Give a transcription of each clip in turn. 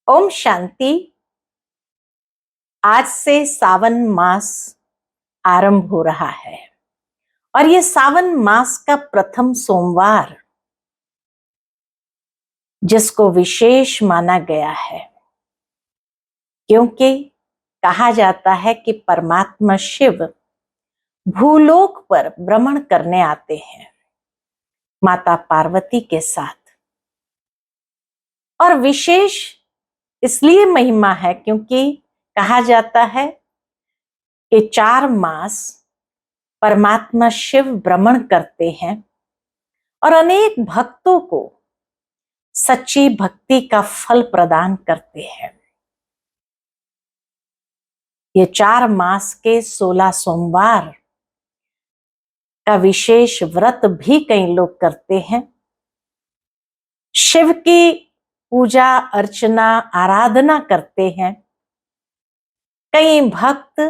ओम शांति। आज से सावन मास आरंभ हो रहा है और ये सावन मास का प्रथम सोमवार जिसको विशेष माना गया है, क्योंकि कहा जाता है कि परमात्मा शिव भूलोक पर भ्रमण करने आते हैं माता पार्वती के साथ। और विशेष इसलिए महिमा है क्योंकि कहा जाता है कि 4 मास परमात्मा शिव भ्रमण करते हैं और अनेक भक्तों को सच्ची भक्ति का फल प्रदान करते हैं। ये 4 मास के 16 सोमवार का विशेष व्रत भी कई लोग करते हैं। शिव की पूजा अर्चना आराधना करते हैं। कई भक्त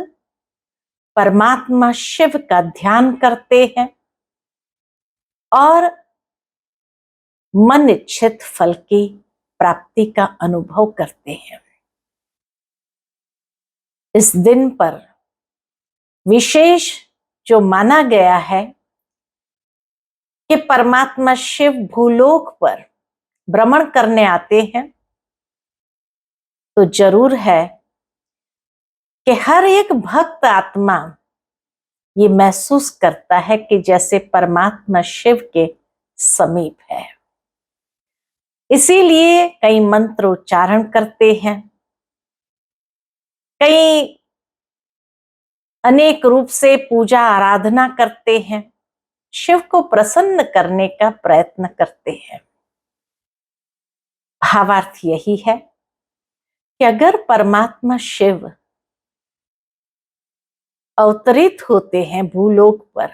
परमात्मा शिव का ध्यान करते हैं और मन इच्छित फल की प्राप्ति का अनुभव करते हैं। इस दिन पर विशेष जो माना गया है कि परमात्मा शिव भूलोक पर भ्रमण करने आते हैं, तो जरूर है कि हर एक भक्त आत्मा ये महसूस करता है कि जैसे परमात्मा शिव के समीप है। इसीलिए कई मंत्र उच्चारण करते हैं, कई अनेक रूप से पूजा आराधना करते हैं, शिव को प्रसन्न करने का प्रयत्न करते हैं। भावार्थ यही है कि अगर परमात्मा शिव अवतरित होते हैं भूलोक पर,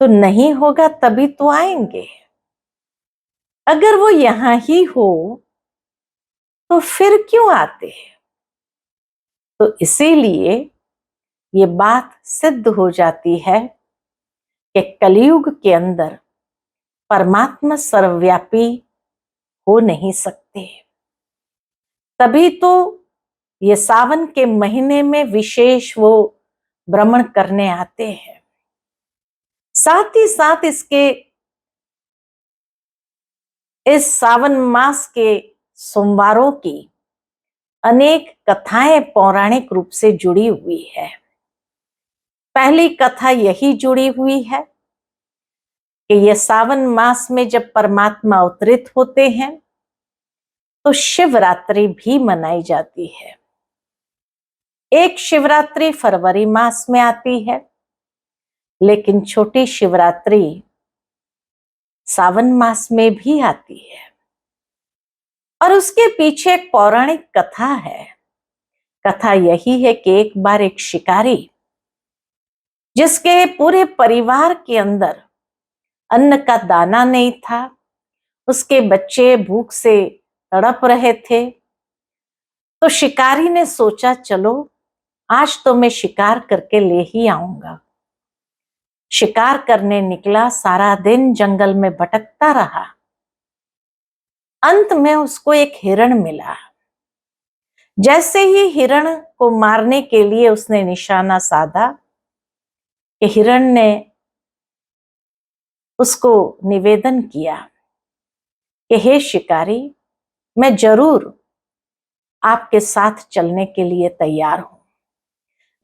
तो नहीं होगा तभी तो आएंगे। अगर वो यहां ही हो तो फिर क्यों आते हैं? तो इसीलिए ये बात सिद्ध हो जाती है कि कलयुग के अंदर परमात्मा सर्वव्यापी हो नहीं सकते। तभी तो ये सावन के महीने में विशेष वो भ्रमण करने आते हैं। साथ ही साथ इस सावन मास के सोमवारों की अनेक कथाएं पौराणिक रूप से जुड़ी हुई है। पहली कथा यही जुड़ी हुई है कि यह सावन मास में जब परमात्मा अवतरित होते हैं तो शिवरात्रि भी मनाई जाती है। एक शिवरात्रि फरवरी मास में आती है, लेकिन छोटी शिवरात्रि सावन मास में भी आती है। और उसके पीछे एक पौराणिक कथा है। कथा यही है कि एक बार एक शिकारी, जिसके पूरे परिवार के अंदर अन्न का दाना नहीं था, उसके बच्चे भूख से तड़प रहे थे, तो शिकारी ने सोचा चलो आज तो मैं शिकार करके ले ही आऊंगा। शिकार करने निकला, सारा दिन जंगल में भटकता रहा। अंत में उसको एक हिरण मिला। जैसे ही हिरण को मारने के लिए उसने निशाना साधा कि हिरण ने उसको निवेदन किया कि हे शिकारी, मैं जरूर आपके साथ चलने के लिए तैयार हूं,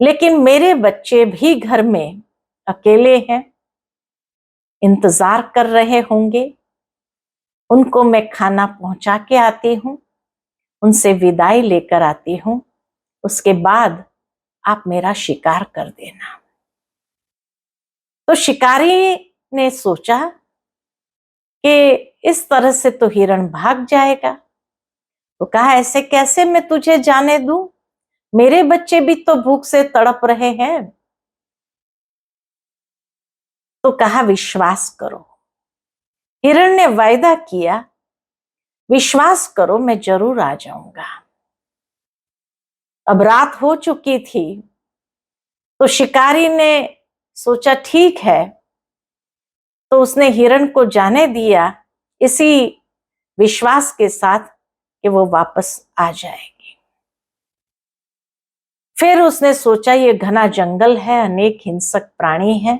लेकिन मेरे बच्चे भी घर में अकेले हैं, इंतजार कर रहे होंगे। उनको मैं खाना पहुंचा के आती हूं, उनसे विदाई लेकर आती हूं, उसके बाद आप मेरा शिकार कर देना। तो शिकारी ने सोचा कि इस तरह से तो हिरण भाग जाएगा, तो कहा ऐसे कैसे मैं तुझे जाने दूं, मेरे बच्चे भी तो भूख से तड़प रहे हैं। तो कहा विश्वास करो। हिरण ने वायदा किया, विश्वास करो मैं जरूर आ जाऊंगा। अब रात हो चुकी थी, तो शिकारी ने सोचा ठीक है, तो उसने हिरण को जाने दिया इसी विश्वास के साथ कि वो वापस आ जाएगी। फिर उसने सोचा ये घना जंगल है, अनेक हिंसक प्राणी हैं,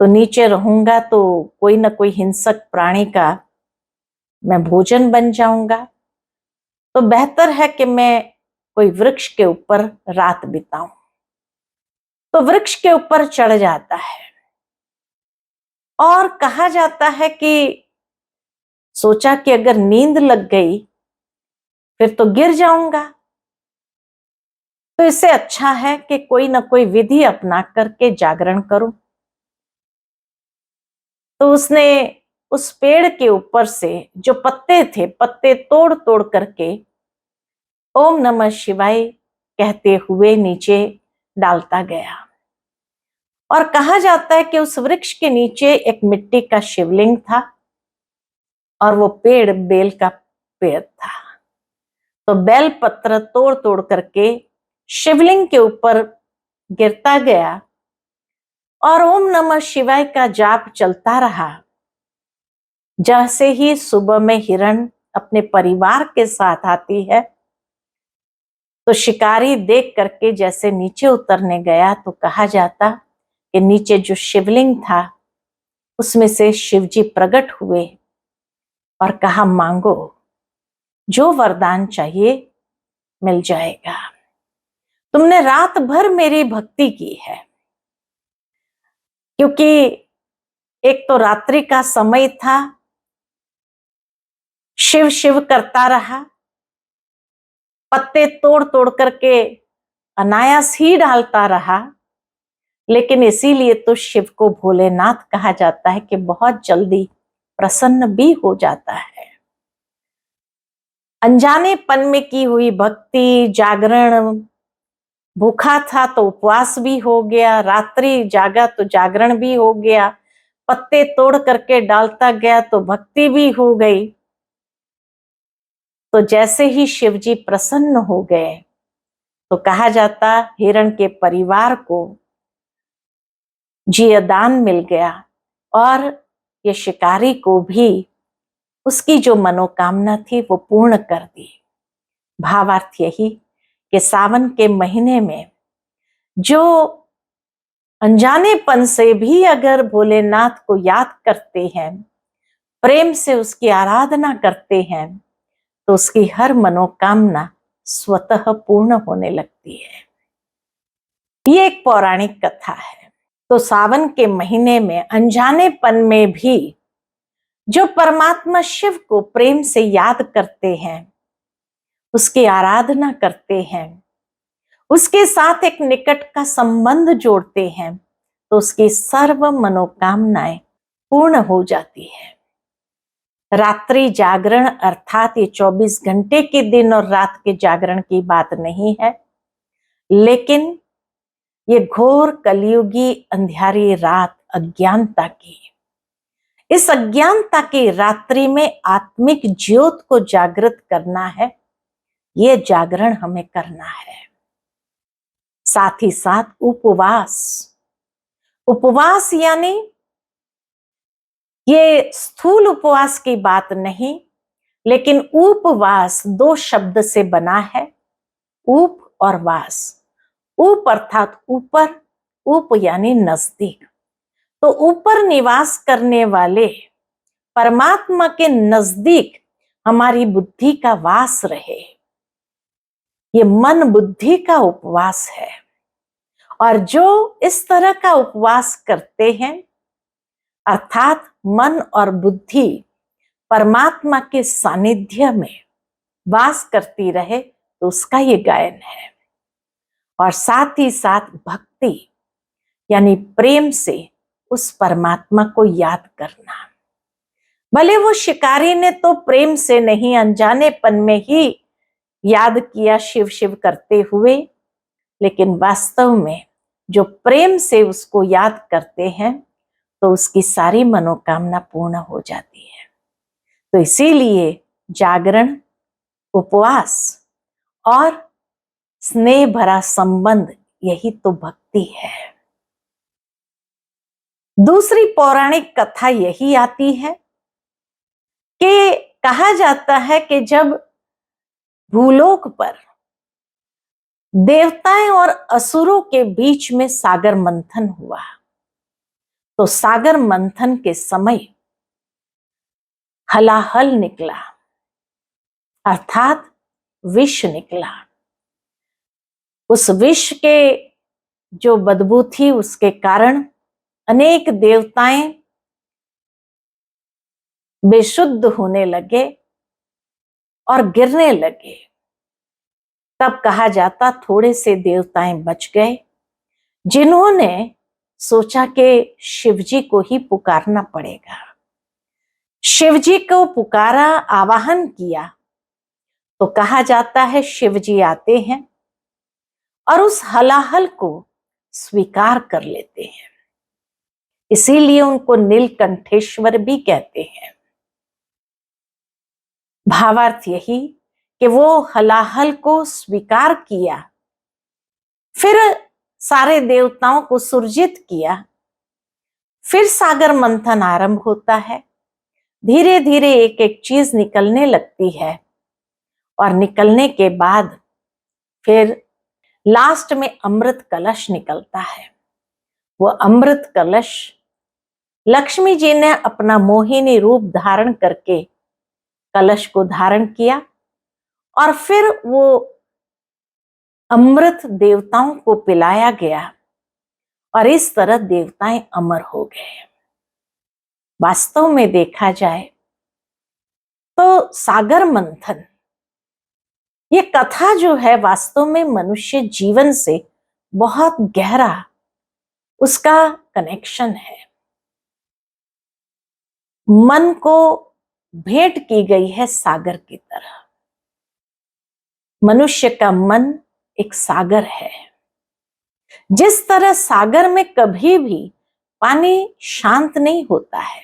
तो नीचे रहूंगा तो कोई ना कोई हिंसक प्राणी का मैं भोजन बन जाऊंगा, तो बेहतर है कि मैं कोई वृक्ष के ऊपर रात बिताऊं। तो वृक्ष के ऊपर चढ़ जाता है और कहा जाता है कि सोचा कि अगर नींद लग गई फिर तो गिर जाऊंगा, तो इससे अच्छा है कि कोई ना कोई विधि अपना करके जागरण करूं। तो उसने उस पेड़ के ऊपर से जो पत्ते थे, पत्ते तोड़ तोड़ करके ओम नमः शिवाय कहते हुए नीचे डालता गया। और कहा जाता है कि उस वृक्ष के नीचे एक मिट्टी का शिवलिंग था और वो पेड़ बेल का पेड़ था। तो बेल पत्र तोड़ तोड़ करके शिवलिंग के ऊपर गिरता गया और ओम नमः शिवाय का जाप चलता रहा। जैसे ही सुबह में हिरण अपने परिवार के साथ आती है तो शिकारी देख करके जैसे नीचे उतरने गया तो कहा जाता कि नीचे जो शिवलिंग था उसमें से शिवजी प्रकट हुए और कहा मांगो, जो वरदान चाहिए मिल जाएगा। तुमने रात भर मेरी भक्ति की है, क्योंकि एक तो रात्रि का समय था, शिव शिव करता रहा, पत्ते तोड़ तोड़ करके अनायास ही डालता रहा, लेकिन इसीलिए तो शिव को भोलेनाथ कहा जाता है कि बहुत जल्दी प्रसन्न भी हो जाता है। अनजानेपन में की हुई भक्ति, जागरण, भूखा था तो उपवास भी हो गया, रात्रि जागा तो जागरण भी हो गया, पत्ते तोड़ करके डालता गया तो भक्ति भी हो गई। तो जैसे ही शिवजी प्रसन्न हो गए तो कहा जाता हिरण के परिवार को जियादान मिल गया और ये शिकारी को भी उसकी जो मनोकामना थी वो पूर्ण कर दी। भावार्थ यही कि सावन के महीने में जो अनजानेपन से भी अगर भोलेनाथ को याद करते हैं, प्रेम से उसकी आराधना करते हैं, तो उसकी हर मनोकामना स्वतः पूर्ण होने लगती है। ये एक पौराणिक कथा है। तो सावन के महीने में अनजानेपन में भी जो परमात्मा शिव को प्रेम से याद करते हैं, उसकी आराधना करते हैं, उसके साथ एक निकट का संबंध जोड़ते हैं, तो उसकी सर्व मनोकामनाएं पूर्ण हो जाती है। रात्रि जागरण अर्थात ये 24 घंटे के दिन और रात के जागरण की बात नहीं है, लेकिन ये घोर कलयुगी अंधियारी रात अज्ञानता की, इस अज्ञानता की रात्रि में आत्मिक ज्योत को जागृत करना है, ये जागरण हमें करना है। साथ ही साथ उपवास, उपवास यानी ये स्थूल उपवास की बात नहीं, लेकिन उपवास दो शब्द से बना है, उप और वास। उप अर्थात ऊपर, उप यानी नजदीक। तो ऊपर निवास करने वाले परमात्मा के नजदीक हमारी बुद्धि का वास रहे, ये मन बुद्धि का उपवास है। और जो इस तरह का उपवास करते हैं, अर्थात मन और बुद्धि परमात्मा के सानिध्य में वास करती रहे, तो उसका ये गायन है। और साथ ही साथ भक्ति यानी प्रेम से उस परमात्मा को याद करना। भले वो शिकारी ने तो प्रेम से नहीं, अनजानेपन में ही याद किया शिव शिव करते हुए, लेकिन वास्तव में जो प्रेम से उसको याद करते हैं तो उसकी सारी मनोकामना पूर्ण हो जाती है। तो इसीलिए जागरण, उपवास और स्नेह भरा संबंध, यही तो भक्ति है। दूसरी पौराणिक कथा यही आती है कि कहा जाता है कि जब भूलोक पर देवताएं और असुरों के बीच में सागर मंथन हुआ। तो सागर मंथन के समय हलाहल निकला, अर्थात विष निकला। उस विष के जो बदबू थी उसके कारण अनेक देवताएं बेशुद्ध होने लगे और गिरने लगे। तब कहा जाता थोड़े से देवताएं बच गए, जिन्होंने सोचा कि शिवजी को ही पुकारना पड़ेगा। शिवजी को पुकारा, आवाहन किया, तो कहा जाता है शिवजी आते हैं और उस हलाहल को स्वीकार कर लेते हैं। इसीलिए उनको नीलकंठेश्वर भी कहते हैं। भावार्थ यही कि वो हलाहल को स्वीकार किया, फिर सारे देवताओं को सुरजित किया, फिर सागर मंथन आरंभ होता है। धीरे धीरे एक एक चीज निकलने लगती है और निकलने के बाद फिर लास्ट में अमृत कलश निकलता है। वो अमृत कलश लक्ष्मी जी ने अपना मोहिनी रूप धारण करके कलश को धारण किया और फिर वो अमृत देवताओं को पिलाया गया और इस तरह देवताएं अमर हो गए। वास्तव में देखा जाए तो सागर मंथन ये कथा जो है वास्तव में मनुष्य जीवन से बहुत गहरा उसका कनेक्शन है। मन को भेंट की गई है सागर की तरह। मनुष्य का मन एक सागर है। जिस तरह सागर में कभी भी पानी शांत नहीं होता है,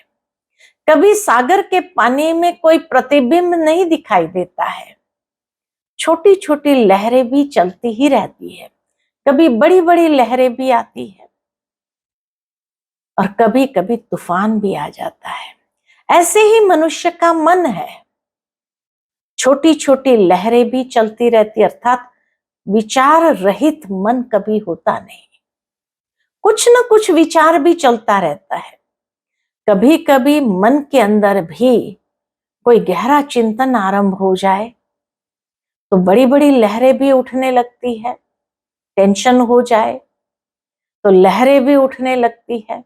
कभी सागर के पानी में कोई प्रतिबिंब नहीं दिखाई देता है। छोटी छोटी लहरें भी चलती ही रहती है, कभी बड़ी बड़ी लहरें भी आती है और कभी कभी तूफान भी आ जाता है। ऐसे ही मनुष्य का मन है। छोटी छोटी लहरें भी चलती रहती, अर्थात विचार रहित मन कभी होता नहीं। कुछ न कुछ विचार भी चलता रहता है। कभी कभी मन के अंदर भी कोई गहरा चिंतन आरंभ हो जाए तो बड़ी बड़ी लहरें भी उठने लगती है। टेंशन हो जाए तो लहरें भी उठने लगती है।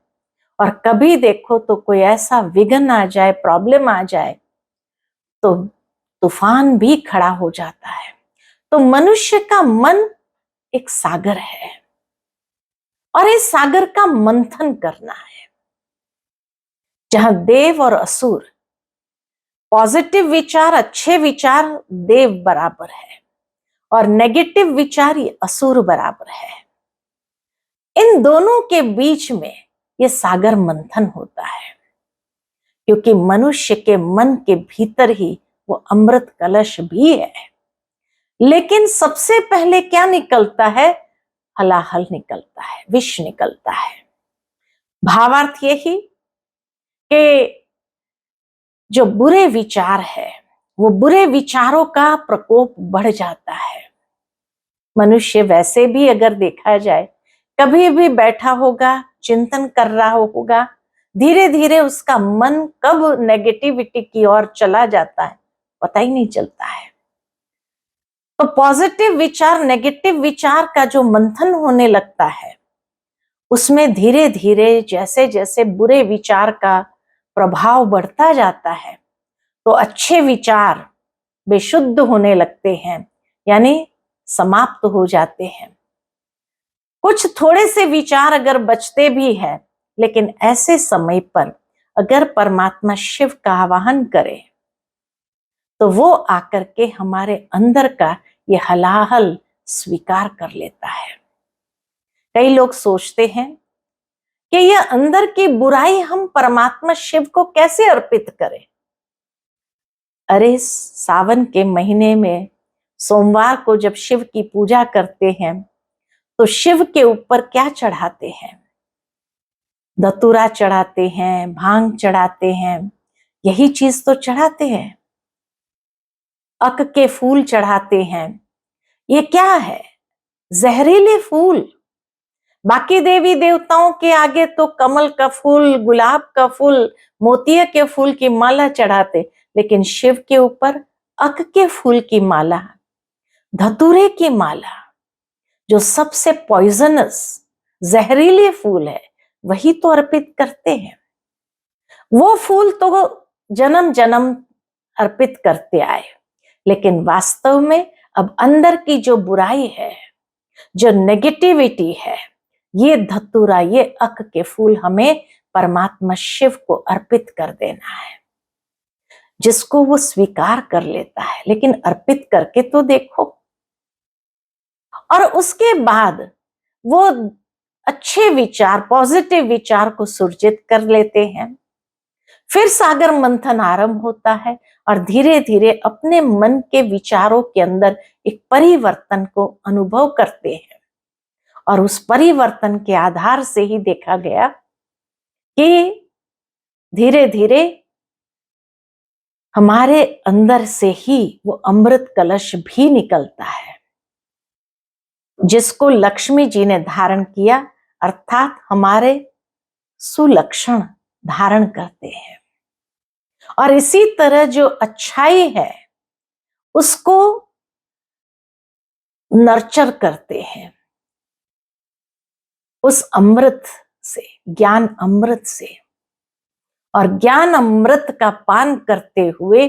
और कभी देखो तो कोई ऐसा विघ्न आ जाए, प्रॉब्लम आ जाए तो तूफान भी खड़ा हो जाता है। तो मनुष्य का मन एक सागर है और इस सागर का मंथन करना है, जहां देव और असुर, पॉजिटिव विचार, अच्छे विचार देव बराबर है और नेगेटिव विचार ये असुर बराबर है। इन दोनों के बीच में ये सागर मंथन होता है, क्योंकि मनुष्य के मन के भीतर ही वो अमृत कलश भी है। लेकिन सबसे पहले क्या निकलता है? हलाहल निकलता है, विष निकलता है। भावार्थ यही कि जो बुरे विचार है वो बुरे विचारों का प्रकोप बढ़ जाता है। मनुष्य वैसे भी अगर देखा जाए कभी भी बैठा होगा, चिंतन कर रहा होगा, धीरे धीरे उसका मन कब नेगेटिविटी की ओर चला जाता है पता ही नहीं चलता है। तो पॉजिटिव विचार नेगेटिव विचार का जो मंथन होने लगता है उसमें धीरे धीरे जैसे जैसे बुरे विचार का प्रभाव बढ़ता जाता है तो अच्छे विचार बेशुद्ध होने लगते हैं, यानी समाप्त हो जाते हैं। कुछ थोड़े से विचार अगर बचते भी हैं, लेकिन ऐसे समय पर अगर परमात्मा शिव का आवाहन करे तो वो आकर के हमारे अंदर का ये हलाहल स्वीकार कर लेता है। कई लोग सोचते हैं कि यह अंदर की बुराई हम परमात्मा शिव को कैसे अर्पित करें। अरे सावन के महीने में सोमवार को जब शिव की पूजा करते हैं तो शिव के ऊपर क्या चढ़ाते हैं? धतूरा चढ़ाते हैं, भांग चढ़ाते हैं, यही चीज तो चढ़ाते हैं। अक के फूल चढ़ाते हैं। ये क्या है? जहरीले फूल। बाकी देवी देवताओं के आगे तो कमल का फूल, गुलाब का फूल, मोतिया के फूल की माला चढ़ाते, लेकिन शिव के ऊपर अक के फूल की माला, धतूरे की माला, जो सबसे पॉइजनस जहरीले फूल है, वही तो अर्पित करते हैं। वो फूल तो जन्म जन्म अर्पित करते आए, लेकिन वास्तव में अब अंदर की जो बुराई है, जो नेगेटिविटी है, ये धतूरा, ये अक के फूल हमें परमात्मा शिव को अर्पित कर देना है। जिसको वो स्वीकार कर लेता है, लेकिन अर्पित करके तो देखो। और उसके बाद वो अच्छे विचार, पॉजिटिव विचार को सुरजित कर लेते हैं। फिर सागर मंथन आरंभ होता है और धीरे धीरे अपने मन के विचारों के अंदर एक परिवर्तन को अनुभव करते हैं। और उस परिवर्तन के आधार से ही देखा गया कि धीरे धीरे हमारे अंदर से ही वो अमृत कलश भी निकलता है, जिसको लक्ष्मी जी ने धारण किया, अर्थात हमारे सुलक्षण धारण करते हैं। और इसी तरह जो अच्छाई है उसको नर्चर करते हैं उस अमृत से, ज्ञान अमृत से। और ज्ञान अमृत का पान करते हुए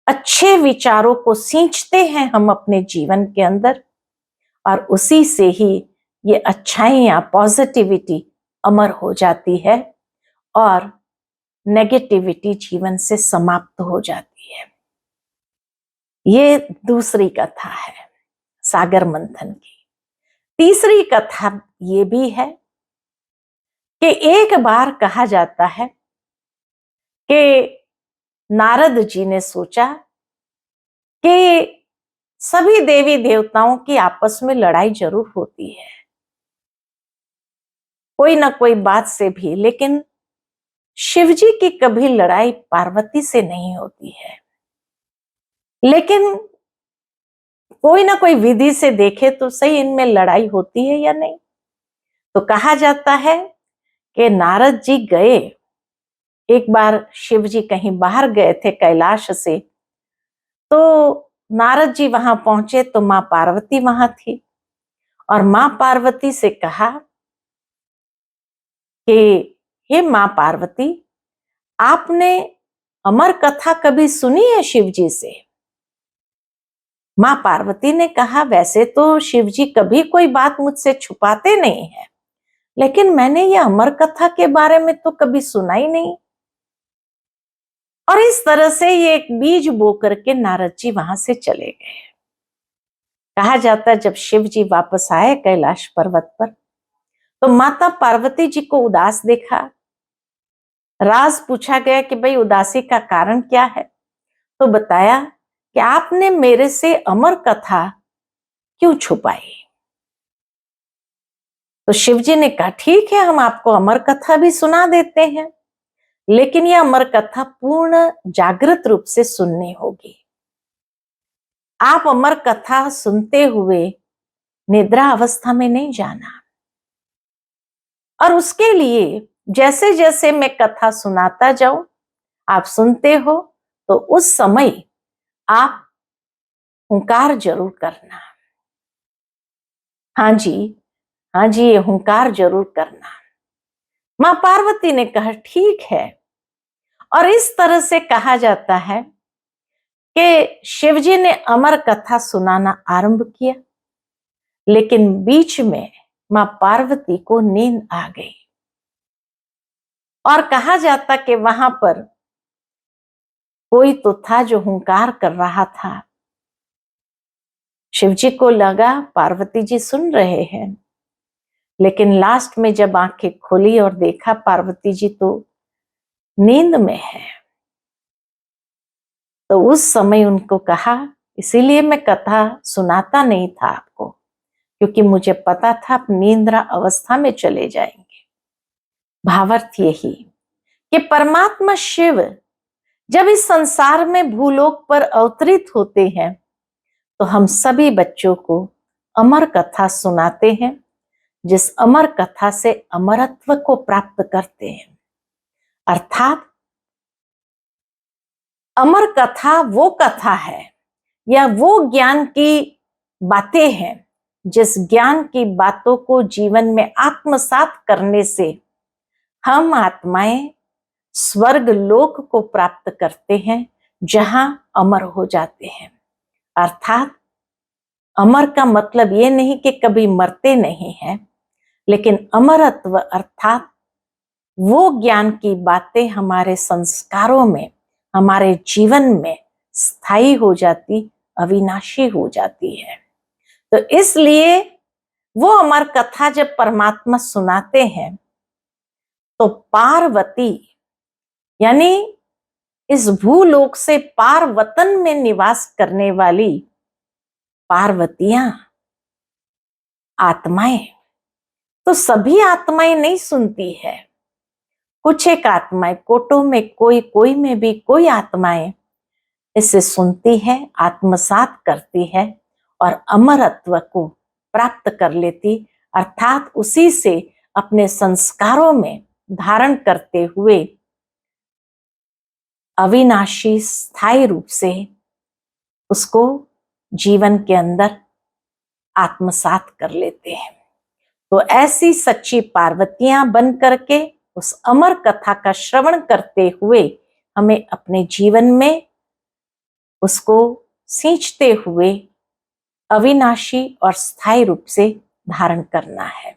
अच्छे विचारों को सींचते हैं हम अपने जीवन के अंदर, और उसी से ही ये अच्छाइयां, पॉजिटिविटी अमर हो जाती है और नेगेटिविटी जीवन से समाप्त हो जाती है। ये दूसरी कथा है सागर मंथन की। तीसरी कथा ये भी है कि एक बार कहा जाता है कि नारद जी ने सोचा कि सभी देवी देवताओं की आपस में लड़ाई जरूर होती है, कोई ना कोई बात से भी, लेकिन शिवजी की कभी लड़ाई पार्वती से नहीं होती है। लेकिन कोई ना कोई विधि से देखे तो सही, इनमें लड़ाई होती है या नहीं। तो कहा जाता है कि नारद जी गए, एक बार शिव जी कहीं बाहर गए थे कैलाश से, तो नारद जी वहां पहुंचे तो मां पार्वती वहां थी। और मां पार्वती से कहा कि हे मां पार्वती, आपने अमर कथा कभी सुनी है शिव जी से? मां पार्वती ने कहा, वैसे तो शिव जी कभी कोई बात मुझसे छुपाते नहीं है, लेकिन मैंने ये अमर कथा के बारे में तो कभी सुना ही नहीं। और इस तरह से ये एक बीज बो करके नारद जी वहां से चले गए। कहा जाता है जब शिव जी वापस आए कैलाश पर्वत पर, तो माता पार्वती जी को उदास देखा। राज पूछा गया कि भाई उदासी का कारण क्या है? तो बताया कि आपने मेरे से अमर कथा क्यों छुपाई? तो शिव जी ने कहा, ठीक है, हम आपको अमर कथा भी सुना देते हैं, लेकिन यह अमर कथा पूर्ण जागृत रूप से सुननी होगी। आप अमर कथा सुनते हुए निद्रा अवस्था में नहीं जाना। और उसके लिए जैसे जैसे मैं कथा सुनाता जाऊं, आप सुनते हो, तो उस समय आप हुंकार जरूर करना। हाँ जी, हाँ जी, ये हुंकार जरूर करना। मां पार्वती ने कहा, ठीक है। और इस तरह से कहा जाता है कि शिवजी ने अमर कथा सुनाना आरंभ किया, लेकिन बीच में मां पार्वती को नींद आ गई। और कहा जाता कि वहां पर कोई तो था जो हुंकार कर रहा था। शिवजी को लगा पार्वती जी सुन रहे हैं, लेकिन लास्ट में जब आंखें खोली और देखा पार्वती जी तो नींद में है, तो उस समय उनको कहा, इसीलिए मैं कथा सुनाता नहीं था आपको, क्योंकि मुझे पता था आप निद्रा अवस्था में चले जाएंगे। भावार्थ यही कि परमात्मा शिव जब इस संसार में भूलोक पर अवतरित होते हैं तो हम सभी बच्चों को अमर कथा सुनाते हैं, जिस अमर कथा से अमरत्व को प्राप्त करते हैं। अर्थात अमर कथा वो कथा है या वो ज्ञान की बातें हैं जिस ज्ञान की बातों को जीवन में आत्मसात करने से हम आत्माएं स्वर्ग लोक को प्राप्त करते हैं, जहां अमर हो जाते हैं। अर्थात अमर का मतलब ये नहीं कि कभी मरते नहीं हैं, लेकिन अमरत्व अर्थात वो ज्ञान की बातें हमारे संस्कारों में, हमारे जीवन में स्थायी हो जाती, अविनाशी हो जाती है। तो इसलिए वो अमर कथा जब परमात्मा सुनाते हैं तो पार्वती यानी इस भूलोक से पार वतन में निवास करने वाली पार्वतियां, आत्माएं, तो सभी आत्माएं नहीं सुनती है। कुछ एक आत्माएं, कोटों में कोई, कोई में भी कोई आत्माएं इसे सुनती है, आत्मसात करती है और अमरत्व को प्राप्त कर लेती, अर्थात उसी से अपने संस्कारों में धारण करते हुए अविनाशी स्थायी रूप से उसको जीवन के अंदर आत्मसात कर लेते हैं। तो ऐसी सच्ची पार्वतियां बन करके उस अमर कथा का श्रवण करते हुए हमें अपने जीवन में उसको सींचते हुए अविनाशी और स्थायी रूप से धारण करना है।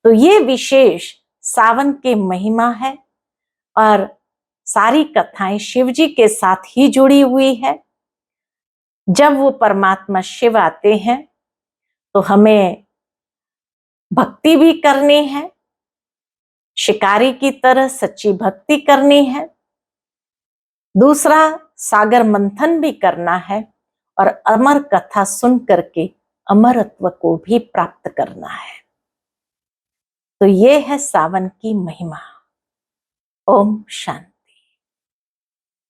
तो ये विशेष सावन के महिमा है और सारी कथाएं शिव जी के साथ ही जुड़ी हुई है। जब वो परमात्मा शिव आते हैं तो हमें भक्ति भी करनी है, शिकारी की तरह सच्ची भक्ति करनी है। दूसरा, सागर मंथन भी करना है और अमर कथा सुन करके अमरत्व को भी प्राप्त करना है। तो ये है सावन की महिमा। ओम शांति।